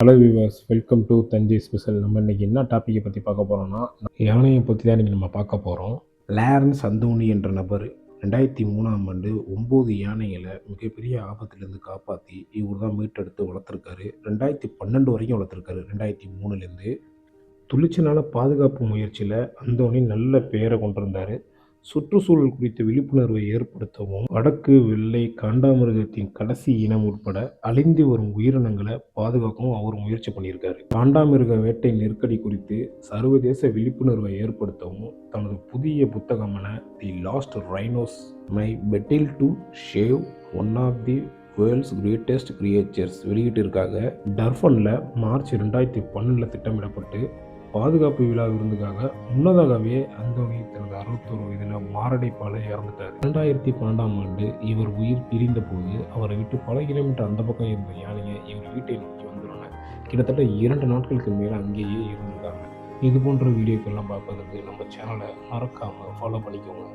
Hello viewers, welcome to Thanjai special. நம்ம இன்றைக்கி என்ன டாப்பிக்கை பற்றி பார்க்க போகிறோம்னா, யானையை பற்றி தான் இன்றைக்கி நம்ம பார்க்க போகிறோம். லாரன்ஸ் அந்தோனி என்ற நபர் 2003ஆம் ஆண்டு 9 யானைகளை மிகப்பெரிய ஆபத்துலேருந்து காப்பாற்றி இவர் தான் மீட்டெடுத்து வளர்த்துருக்காரு. 2012 வரைக்கும் வளர்த்துருக்காரு. 2003லேருந்து துணிச்சலான பாதுகாப்பு முயற்சியில் அந்தோனி நல்ல பெயரை கொண்டிருந்தார். சுற்றுச்சூழல் குறித்த விழிப்புணர்வை ஏற்படுத்தவும், வடக்கு வெள்ளை காண்டாமிருகத்தின் கடைசி இனம் உட்பட அழிந்து வரும் உயிரினங்களை பாதுகாக்கவும் அவர் முயற்சி பண்ணியிருக்காரு. காண்டாமிருக வேட்டை நெருக்கடி குறித்து சர்வதேச விழிப்புணர்வை ஏற்படுத்தவும் தனது புதிய புத்தகமான the last rhinos my battle to save one of the world's greatest creatures வெளியிட்டிருக்காங்க. டர்பனில் மார்ச் 2012 திட்டமிடப்பட்டு பாதுகாப்பு விழா விருந்துக்காக முன்னதாகவே அந்தோனி தனது 61 வயதில் மாரடைப்பால் இறந்துட்டார். 2012ஆம் ஆண்டு இவர் உயிர் பிரிந்த போது அவரை விட்டு பல கிலோமீட்டர் அந்த பக்கம் இருந்த யானையை இவர் வீட்டை நோக்கி வந்துடுறாங்க. கிட்டத்தட்ட 2 நாட்களுக்கு மேலே அங்கேயே இருந்திருக்காங்க. இது போன்ற வீடியோக்கெல்லாம் பார்ப்பதற்கு நம்ம சேனலை மறக்காமல் ஃபாலோ பண்ணிக்கோங்க.